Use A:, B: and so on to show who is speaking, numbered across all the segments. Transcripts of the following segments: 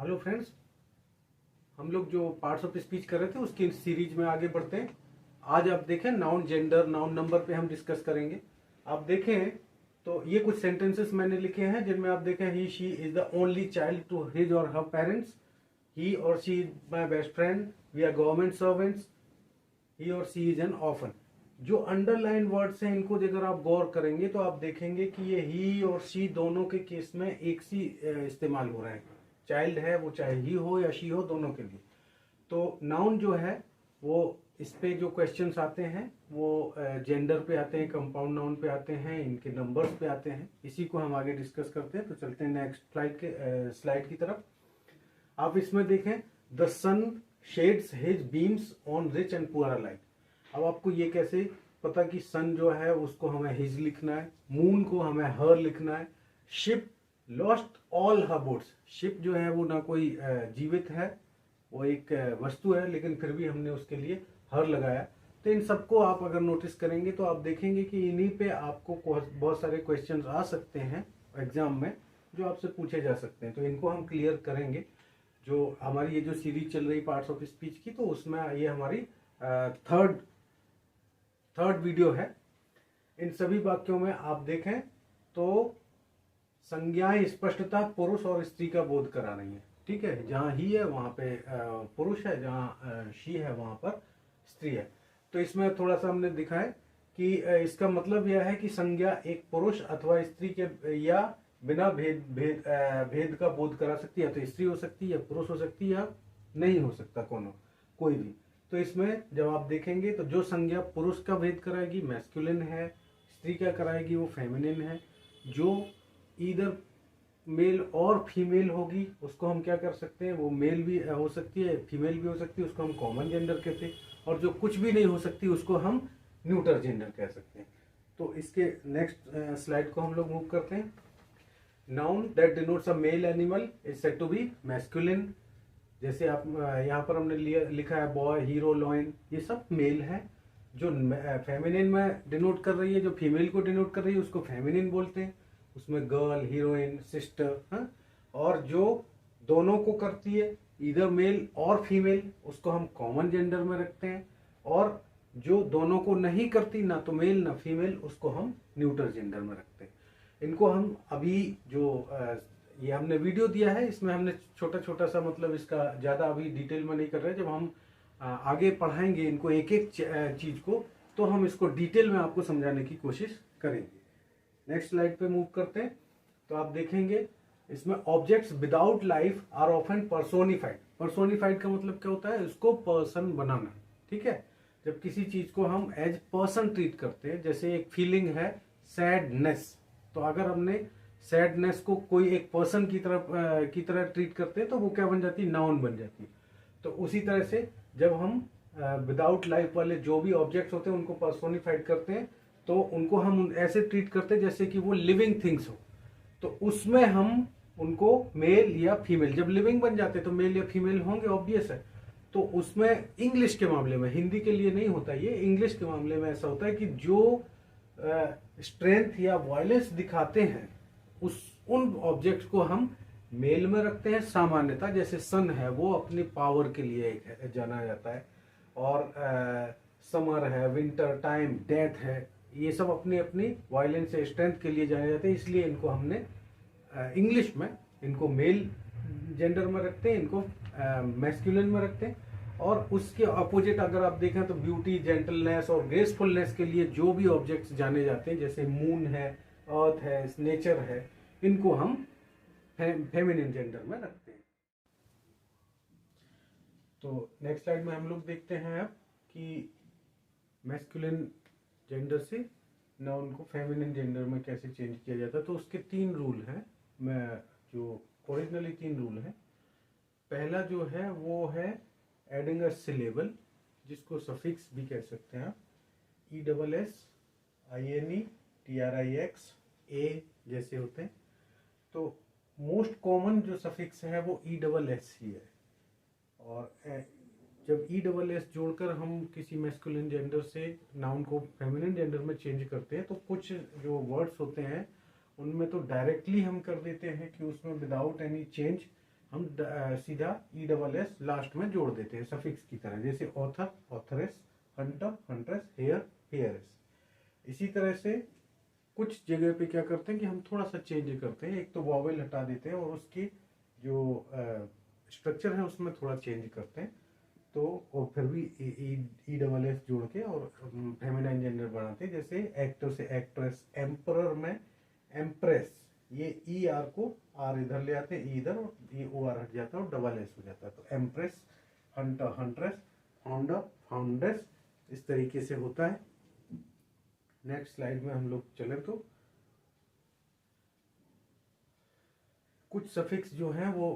A: Hello friends, हम लोग जो पार्ट्स ऑफ स्पीच कर रहे थे उसकी सीरीज में आगे बढ़ते हैं। आज आप देखें नाउन जेंडर नाउन नंबर पे हम डिस्कस करेंगे। आप देखें तो ये कुछ सेंटेंसेस मैंने लिखे हैं जिनमें आप देखें he she is the only child to his और हर पेरेंट्स, ही और she is my best friend, we are government servants, he और सी इज एन ऑर्फन। जो अंडरलाइन वर्ड्स हैं इनको अगर आप गौर करेंगे तो आप देखेंगे कि ये ही और शी दोनों के केस में एक सी इस्तेमाल हो रहा है। चाइल्ड है वो चाहे ही हो या शी हो, दोनों के लिए। तो नाउन जो है वो इस पे जो क्वेश्चंस आते हैं वो जेंडर पे आते हैं, कंपाउंड नाउन पे आते हैं, इनके नंबर्स पे आते हैं। इसी को हम आगे डिस्कस करते हैं। तो चलते हैं नेक्स्ट स्लाइड की तरफ। आप इसमें देखें the sun sheds his beams on rich and poor alike. अब आपको ये कैसे पता कि सन जो है उसको हमें हिज लिखना है, मून को हमें हर लिखना है। शिप लॉस्ट ऑल हर बोट्स। शिप जो है वो ना कोई जीवित है, वो एक वस्तु है, लेकिन फिर भी हमने उसके लिए हर लगाया। तो इन सबको आप अगर नोटिस करेंगे तो आप देखेंगे कि इन्हीं पे आपको बहुत सारे क्वेश्चंस आ सकते हैं एग्जाम में, जो आपसे पूछे जा सकते हैं। तो इनको हम क्लियर करेंगे। जो हमारी ये जो सीरीज चल रही पार्ट्स ऑफ स्पीच की, तो उसमें ये हमारी थर्ड वीडियो है। इन सभी वाक्यों में आप देखें तो संज्ञाएं स्पष्टतः पुरुष और स्त्री का बोध करा रही है। ठीक है, जहां ही है वहां पे पुरुष है, जहां शी है वहां पर स्त्री है। तो इसमें थोड़ा सा हमने दिखाया कि इसका मतलब यह है कि संज्ञा एक पुरुष अथवा स्त्री के या बिना भेद का बोध करा सकती है। तो स्त्री हो सकती है या पुरुष हो सकती है या नहीं हो सकता कोई भी। तो इसमें जब आप देखेंगे तो जो संज्ञा पुरुष का भेद कराएगी मैस्कुलिन है, स्त्री क्या कराएगी वो फेमिनिन है। जो ईदर मेल और फीमेल होगी उसको हम क्या कर सकते हैं, वो मेल भी हो सकती है फीमेल भी हो सकती है, उसको हम कॉमन जेंडर कहते हैं। और जो कुछ भी नहीं हो सकती उसको हम न्यूटर जेंडर कह सकते हैं। तो इसके नेक्स्ट स्लाइड को हम लोग मूव करते हैं। Noun that denotes a male animal is said to be masculine. जैसे आप यहाँ पर हमने लिखा है बॉय, हीरो, लॉयन, ये सब मेल है। जो फेमिनिन में डिनोट कर रही है, जो फीमेल को डिनोट कर रही है उसको फेमिनिन बोलते हैं। उसमें गर्ल, हीरोइन, सिस्टर। और जो दोनों को करती है इधर मेल और फीमेल, उसको हम कॉमन जेंडर में रखते हैं। और जो दोनों को नहीं करती, ना तो मेल ना फीमेल, उसको हम न्यूट्रल जेंडर में रखते हैं। इनको हम अभी जो ये हमने वीडियो दिया है इसमें हमने छोटा छोटा सा, मतलब इसका ज्यादा अभी डिटेल में नहीं कर रहे। जब हम आगे पढ़ाएंगे इनको एक एक चीज को, तो हम इसको डिटेल में आपको समझाने की कोशिश करेंगे। नेक्स्ट स्लाइड पे मूव करते हैं। तो आप देखेंगे इसमें objects without life are often personified. Personified का मतलब क्या होता है, उसको पर्सन बनाना। ठीक है, जब किसी चीज को हम एज पर्सन ट्रीट करते हैं, जैसे एक फीलिंग है सैडनेस, तो अगर हमने सैडनेस को कोई एक पर्सन की तरह ट्रीट करते हैं तो वो क्या बन जाती है, नाउन बन जाती है। तो उसी तरह से जब हम विदाउट लाइफ वाले जो भी ऑब्जेक्ट्स होते हैं उनको पर्सोनिफाइड करते हैं, तो उनको हम ऐसे ट्रीट करते हैं जैसे कि वो लिविंग थिंग्स हो। तो उसमें हम उनको मेल या फीमेल, जब लिविंग बन जाते हैं तो मेल या फीमेल होंगे, ऑब्वियस है। तो उसमें इंग्लिश के मामले में, हिंदी के लिए नहीं होता ये, इंग्लिश के मामले में ऐसा होता है कि जो स्ट्रेंथ या वायलेंस दिखाते हैं उन ऑब्जेक्ट्स को हम मेल में रखते हैं सामान्यतः। जैसे सन है वो अपनी पावर के लिए जाना जाता है, और समर है, विंटर टाइम, डेथ है, ये सब अपनी अपनी वायलेंस या स्ट्रेंथ के लिए जाने जाते हैं। इसलिए इनको हमने इंग्लिश में इनको मेल जेंडर में रखते हैं, इनको मैस्कुलिन में रखते हैं। और उसके अपोजिट अगर आप देखें तो ब्यूटी, जेंटलनेस और ग्रेसफुलनेस के लिए जो भी ऑब्जेक्ट्स जाने जाते हैं, जैसे मून है, अर्थ है, नेचर है, इनको हम फेमिनिन जेंडर में रखते हैं। तो नेक्स्ट स्लाइड में हम लोग देखते हैं अब कि मैस्कुलिन जेंडर से नाउन को फेमिनिन जेंडर में कैसे चेंज किया जाता है। तो उसके 3 रूल हैं, मैं जो ओरिजिनली 3 रूल हैं। पहला जो है वो है एडिंग अ सिलेबल, जिसको सफिक्स भी कह सकते हैं आप, ESS, INE, TRIX, A जैसे होते हैं। तो मोस्ट कॉमन जो सफिक्स है वो ESS ही है। और जब ESS जोड़कर हम किसी मैस्कुलिन जेंडर से नाउन को फेमिनिन जेंडर में चेंज करते हैं, तो कुछ जो वर्ड्स होते हैं उनमें तो डायरेक्टली हम कर देते हैं कि उसमें विदाउट एनी चेंज हम सीधा ESS लास्ट में जोड़ देते हैं सफिक्स की तरह, जैसे author, authoress, hunter, huntress, heir, heiress. इसी तरह से कुछ जगह पे क्या करते हैं कि हम थोड़ा सा चेंज करते हैं, एक तो वॉवेल हटा देते हैं और उसकी जो स्ट्रक्चर है उसमें थोड़ा चेंज करते हैं, तो और फिर भी ESS जोड़ के और फेमिनाइन जेंडर बनाते हैं, जैसे एक्टर से एक्ट्रेस, एम्परर में एम्प्रेस, ये ER को R इधर ले आते हैं, इधर, और ये OR हट जाता है और ESS हो जाता है, तो एम्प्रेस, हंटर, हंट्रेस, फाउंडर, फाउंडेस, इस तरीके से होता है। नेक्स्ट स्लाइड में हम लोग चले तो कुछ सफिक्स जो हैं वो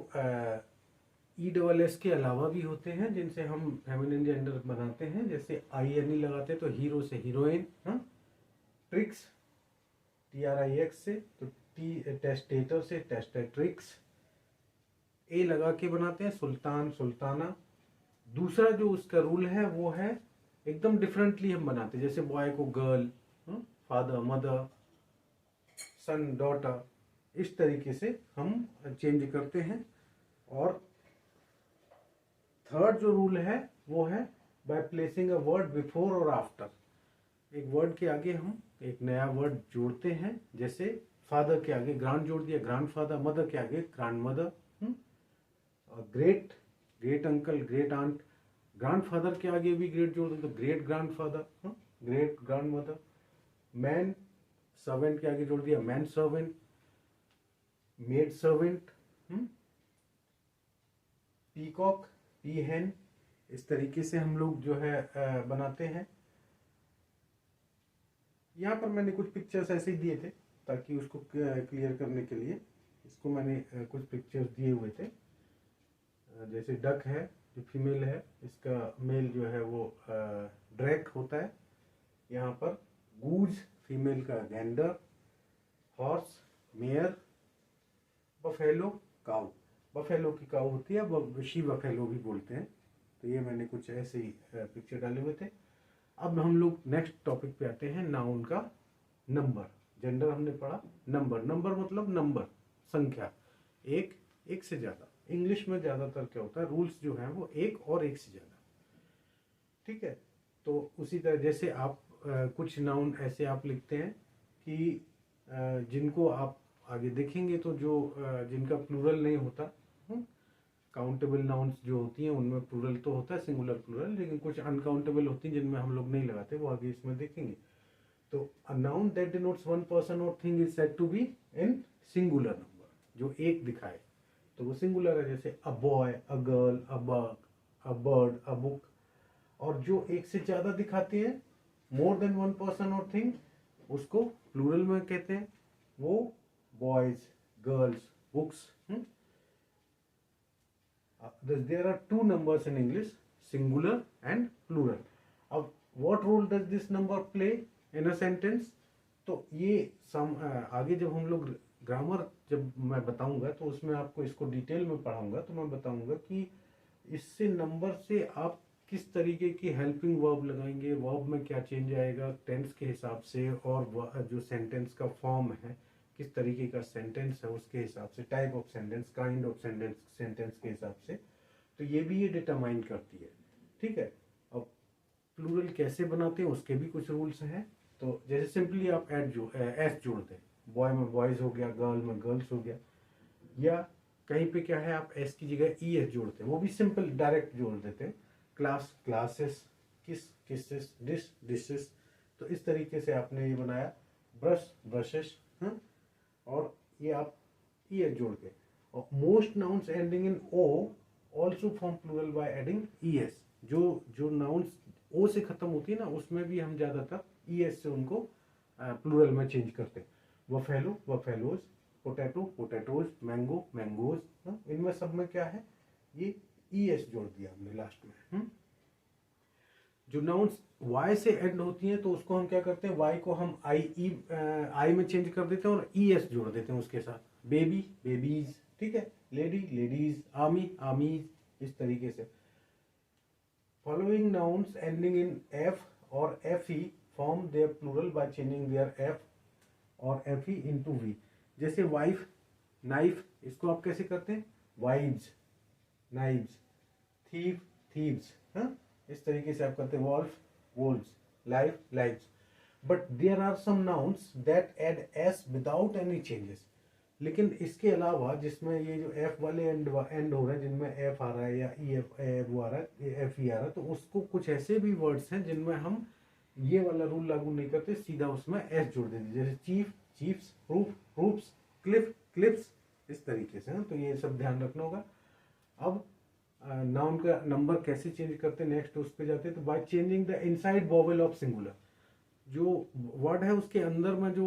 A: ESS के अलावा भी होते हैं जिनसे हम फेमिनिन जेंडर बनाते हैं, जैसे INE लगाते हैं तो हीरो से हीरोइन, ट्रिक्स TRIX से, तो टेस्टेटर से टेस्टेट्रिक्स, ए लगा के बनाते हैं सुल्तान, सुल्ताना। दूसरा जो उसका रूल है वो है एकदम डिफरेंटली हम बनाते हैं, जैसे बॉय को girl, father mother, son daughter, इस तरीके से हम चेंज करते हैं। और थर्ड जो रूल है वो है by placing a word before और आफ्टर, एक वर्ड के आगे हम एक नया वर्ड जोड़ते हैं, जैसे फादर के आगे ग्रांड जोड़ दिया, ग्रैंडफादर, मदर के आगे grandmother, great, great uncle, great aunt, grandfather के आगे भी ग्रेट जोड़ दो तो great grandfather, great grandmother, man, servant के आगे जोड़ दिया man servant, maid servant, peacock, peahen, इस तरीके से हम लोग जो है बनाते हैं। यहाँ पर मैंने कुछ पिक्चर्स ऐसे ही दिए थे ताकि उसको क्लियर करने के लिए, इसको मैंने कुछ पिक्चर्स दिए हुए थे, जैसे डक है जो फीमेल है, इसका मेल जो है वो ड्रैक होता है, यहाँ पर गूज फीमेल का गैंडर, हॉर्स मेयर, बफेलो काऊ, बफेलो की काऊ होती है, शी बफेलो भी बोलते हैं। तो ये मैंने कुछ ऐसे ही पिक्चर डाले हुए थे। अब हम लोग नेक्स्ट टॉपिक पे आते हैं, नाउन का नंबर। जेंडर हमने पढ़ा, नंबर, नंबर मतलब नंबर, संख्या, एक, एक से ज्यादा। इंग्लिश में ज्यादातर क्या होता है, रूल्स जो हैं वो एक और एक से ज्यादा, ठीक है। तो उसी तरह जैसे आप कुछ नाउन ऐसे आप लिखते हैं कि जिनको आप आगे देखेंगे तो जो जिनका प्लूरल नहीं होता, काउंटेबल नाउन्स जो होती हैं उनमें प्लूरल तो होता है, सिंगुलर प्लूरल, लेकिन कुछ अनकाउंटेबल होती हैं जिनमें हम लोग नहीं लगाते, वो आगे इसमें देखेंगे। तो a noun that denotes one person और thing is said to be in singular number, जो एक दिखाए तो वो सिंगुलर है, जैसे a boy, a girl, a bug, a bird, a book. और जो एक से ज्यादा दिखाते हैं, मोर देन वन पर्सन और थिंग, उसको प्लूरल में कहते हैं, वो boys, girls, books. There are two numbers in English, singular and plural. अब what role does this number play in a sentence? तो ये आगे जब हम लोग ग्रामर जब मैं बताऊंगा तो उसमें आपको इसको डिटेल में पढ़ाऊंगा, तो मैं बताऊंगा कि इससे नंबर से आप किस तरीके की हेल्पिंग वर्ब लगाएंगे, वर्ब में क्या चेंज आएगा टेंस के हिसाब से, और जो सेंटेंस का फॉर्म है किस तरीके का सेंटेंस है उसके हिसाब से, type of sentence, kind of sentence के हिसाब से, तो ये भी ये डिटरमाइन करती है, ठीक है। अब प्लूरल कैसे बनाते हैं उसके भी कुछ रूल्स हैं। तो जैसे सिंपली आप एस जोड़ दें, बॉय में बॉयज हो गया, गर्ल में गर्ल्स हो गया, या कहीं पे क्या है आप एस की जगह ES जोड़ते हैं, वो भी सिंपल डायरेक्ट जोड़ देते हैं, क्लास, क्लासेस, किस, किसेस, डिश, डिशेस। तो इस तरीके से आपने ये बनाया, ब्रश, ब्रशेस, और ये आप ES जोड़ के। और most nouns ending in O also form plural by adding ES। जो नाउन्स O से खत्म होती है ना, उसमें भी हम ज्यादातर ES से उनको प्लूरल में चेंज करते हैं। वफेलो, वफेलोज, पोटैटो, पोटैटोज, मैंगो, मैंगोज, इनमें सब में क्या है, ये ES जोड़ दिया हमने लास्ट में। जो नाउन्स Y से एंड होती हैं तो उसको हम क्या करते हैं, Y को हम I में चेंज कर देते हैं और ES जोड़ देते हैं उसके साथ, बेबी, बेबीज, ठीक है, लेडी, लेडीज, आर्मी, आर्मीज, इस तरीके से। Following nouns ending in F और FE form their plural by changing their F और FE इनटू V। जैसे वाइफ, नाइफ, इसको आप कैसे करते हैं, वाइब्स, नाइब्स, थीव, थीव्स, हाँ, इस तरीके से आप करते हैं। Wolf, wolves, life, lives. But there are some nouns that add s without any changes. लेकिन इसके अलावा जिसमें ये जो एफ वाले एंड हो रहे हैं, जिनमें एफ आ रहा है या ई एफ वो आ रहा है, एफ ई आ रहा है, तो उसको कुछ ऐसे भी वर्ड्स हैं जिनमें हम ये वाला रूल लागू नहीं करते, सीधा उसमें एस जोड़ देते, जैसे chief, chiefs, proof, proofs, Cliff, clips, इस तरीके से। तो ये सब ध्यान रखना होगा। अब नाउन का नंबर कैसे चेंज करते हैं, नेक्स्ट उस पे जाते हैं। तो by changing the inside vowel of singular, जो वर्ड है उसके अंदर में जो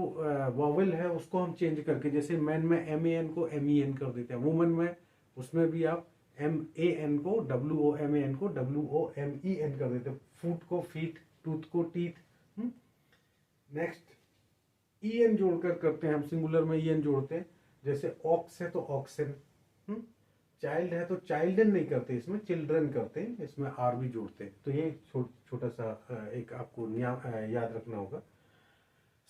A: वॉवेल है उसको हम चेंज करके, जैसे मैन में एम ए एन को एम ई एन कर देते हैं, वुमन में उसमें भी आप एम ए एन को W O M A N को W O M E N कर देते हैं, फूट को फीट, टूथ को टीथ। नेक्स्ट ई एन जोड़कर करते हैं हम, सिंगुलर में ई एन जोड़ते हैं, जैसे ऑक्स है तो ऑक्सन, चाइल्ड है तो चाइल्डन नहीं करते, इसमें चिल्ड्रन करते हैं, इसमें आर भी जोड़ते हैं। तो ये छोटा सा एक आपको याद रखना होगा।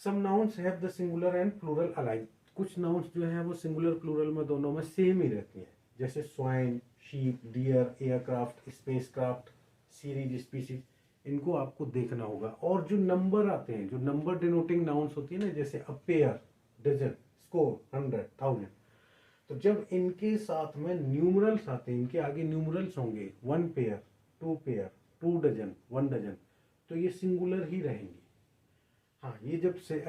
A: Some nouns have the singular and plural alike. कुछ नाउन्स जो है वो सिंगुलर प्लूरल में दोनों में सेम ही रहती हैं, जैसे swine, sheep, deer, aircraft, spacecraft, series, species, इनको आपको देखना होगा। और जो नंबर आते हैं, जो नंबर डिनोटिंग नाउन्स होती है ना, जैसे अ पेयर, डजन, स्कोर, 100, 1000, तो जब इनके साथ में न्यूमरल्स आते हैं, इनके आगे न्यूमरल्स होंगे, 1 पेयर, 2 पेयर, 2 डजन, 1 डजन, तो ये सिंगुलर ही रहेंगी। हाँ, ये जब से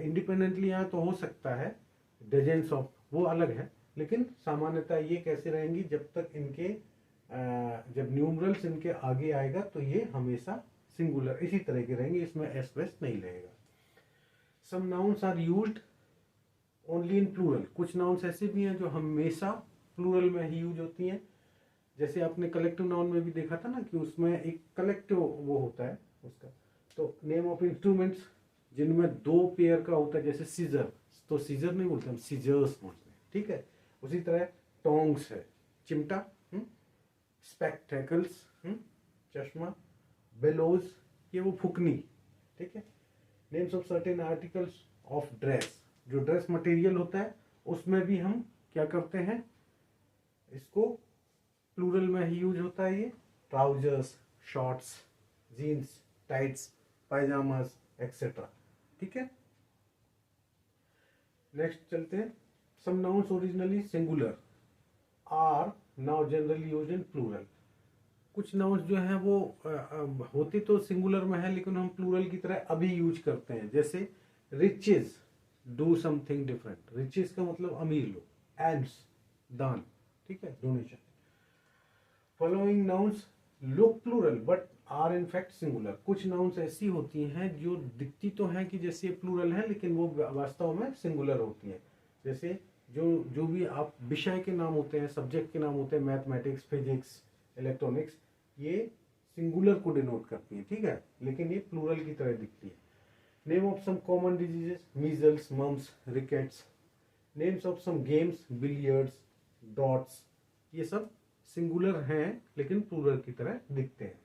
A: इंडिपेंडेंटली आए तो हो सकता है डजन्स ऑफ, वो अलग है, लेकिन सामान्यतः ये कैसे रहेंगी, जब तक इनके जब न्यूमरल्स इनके आगे आएगा तो ये हमेशा सिंगुलर इसी तरह के रहेंगे, इसमें एस वेस नहीं रहेगा। Some nouns are used only in plural. कुछ नाउन्स ऐसे भी हैं जो हमेशा प्लूरल में ही यूज होती हैं, जैसे आपने कलेक्टिव नाउन में भी देखा था ना कि उसमें एक कलेक्टिव वो होता है उसका। तो नेम ऑफ इंस्ट्रूमेंट्स जिनमें 2 पेयर का होता है, जैसे सीजर, तो सीजर नहीं बोलते हम, सीजर्स बोलते हैं, ठीक है। उसी तरह टोंग्स है, चिमटा, स्पेक्टेकल्स, चश्मा, बेलोज, ये वो फुकनी, ठीक है। Names of certain articles of dress, जो ड्रेस मटेरियल होता है उसमें भी हम क्या करते हैं, इसको प्लूरल में ही यूज होता है। ये trousers, shorts, jeans, tights, pyjamas, etcetera, ठीक है। नेक्स्ट चलते हैं। Some nouns originally singular are now generally used in plural. कुछ नाउन्स जो हैं वो होते तो सिंगुलर में है, लेकिन हम प्लूरल की तरह अभी यूज करते हैं, जैसे riches, do something different, riches का मतलब अमीर लोग, एल्स, दान, ठीक है, donation. Following nouns look plural but are in fact singular. कुछ नाउन्स ऐसी होती हैं जो दिखती तो हैं कि जैसे प्लूरल है, लेकिन वो वास्तव में सिंगुलर होती हैं। जैसे जो भी आप विषय के नाम होते हैं, सब्जेक्ट के नाम होते हैं, मैथमेटिक्स, फिजिक्स, इलेक्ट्रॉनिक्स, ये सिंगुलर को डिनोट करती है, ठीक है, लेकिन ये प्लूरल की तरह दिखती है। Name of some common diseases, measles, mumps, rickets. Names of some games, billiards, dots, ये सब सिंगुलर हैं लेकिन प्लूरल की तरह दिखते हैं।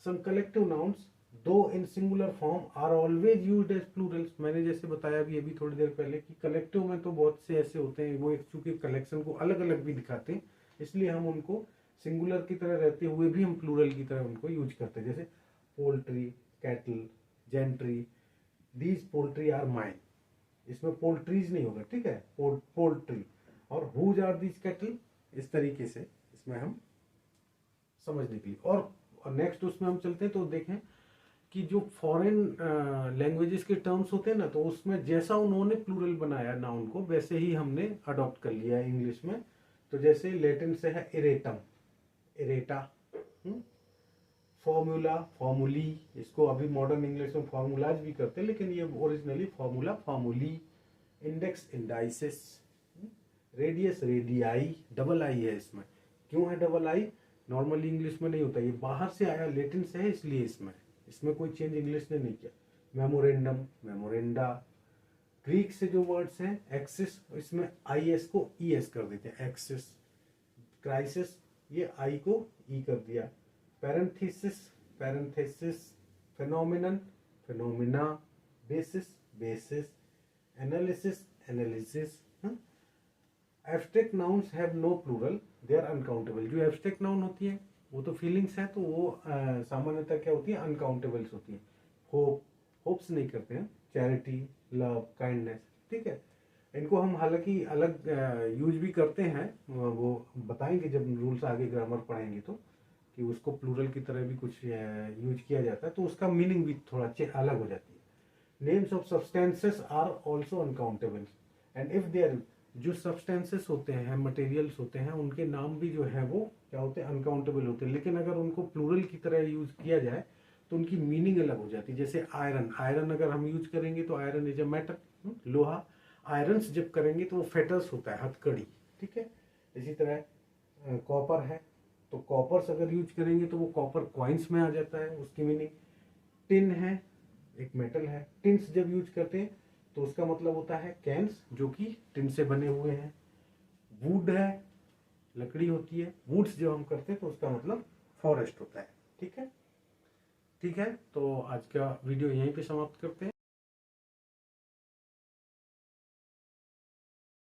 A: सम collective nouns though in singular form are always used as plurals. मैंने जैसे बताया भी अभी थोड़ी देर पहले कि कलेक्टिव में तो बहुत से ऐसे होते हैं, वो एक चूंकि कलेक्शन को अलग अलग भी दिखाते हैं, इसलिए हम उनको सिंगुलर की तरह रहते हुए भी हम प्लूरल की तरह उनको यूज करते हैं। जैसे poultry, cattle, gentry, these poultry are mine, इसमें पोल्ट्रीज नहीं होगा, ठीक है, पोल्ट्री। और हुज आर दीज कैटल, इस तरीके से इसमें हम समझने के लिए। और नेक्स्ट उसमें हम चलते हैं तो देखें कि जो फॉरेन लैंग्वेजेस के टर्म्स होते हैं ना, तो उसमें जैसा उन्होंने प्लूरल बनाया नाउन को, वैसे ही हमने अडॉप्ट कर लिया है इंग्लिश में। तो जैसे लैटिन से है इरेटम, इरेटा, फॉर्मूला, फॉर्मूली, इसको अभी मॉडर्न इंग्लिश में फॉर्मूलाज भी करते हैं, लेकिन ये originally formula, formulae. Index, indices, radius, radii, double आई है इसमें। क्यों है डबल आई? नॉर्मली इंग्लिश में नहीं होता, ये बाहर से आया, लैटिन से है, इसलिए इसमें कोई चेंज इंग्लिश ने नहीं किया। Memorandum, memoranda. ग्रीक से जो वर्ड्स हैं, एक्सिस, इसमें आई एस को ई एस कर देते हैं, एक्सिस। क्राइसिस, ये आई को ई कर दिया। Parenthesis, parenthesis. Phenomenon, phenomena. Basis, basis. Analysis, analysis. Abstract nouns have no plural, they are uncountable. जो एब्स्ट्रैक्ट नाउन होती है वो तो फीलिंग्स है, तो वो सामान्यतः क्या होती है, अनकाउंटेबल्स होती है। होप, होप्स नहीं करते हैं, चैरिटी, लव, काइंडनेस, ठीक है। इनको हम हालांकि अलग यूज भी करते हैं, वो बताएंगे जब रूल्स आगे ग्रामर पढ़ेंगे तो, कि उसको प्लूरल की तरह भी कुछ यूज किया जाता है, तो उसका मीनिंग भी थोड़ा अलग हो जाती है। Names of substances are also uncountable and if they are, जो सब्सटेंसेस होते हैं, मटेरियल्स होते हैं, उनके नाम भी जो है वो क्या होते हैं, अनकाउंटेबल होते हैं। लेकिन अगर उनको प्लूरल की तरह यूज किया जाए तो उनकी मीनिंग अलग हो जाती है। जैसे आयरन, आयरन अगर हम यूज करेंगे तो आयरन इज अ मेटल, लोहा। आयरन्स जब करेंगे तो वो फेटल्स होता है, हथकड़ी, ठीक है। इसी तरह कॉपर है, तो कॉपर्स अगर यूज करेंगे तो वो कॉपर कॉइन्स में आ जाता है, उसकी मीनिंग। टिन है, एक मेटल है, टिन्स जब यूज करते हैं तो उसका मतलब होता है कैन्स, जो कि टिन से बने हुए हैं। वुड है, लकड़ी होती है, वुड्स जब हम करते हैं तो उसका मतलब फॉरेस्ट होता है, ठीक है। ठीक है, तो आज का वीडियो यहीं पे समाप्त करते हैं।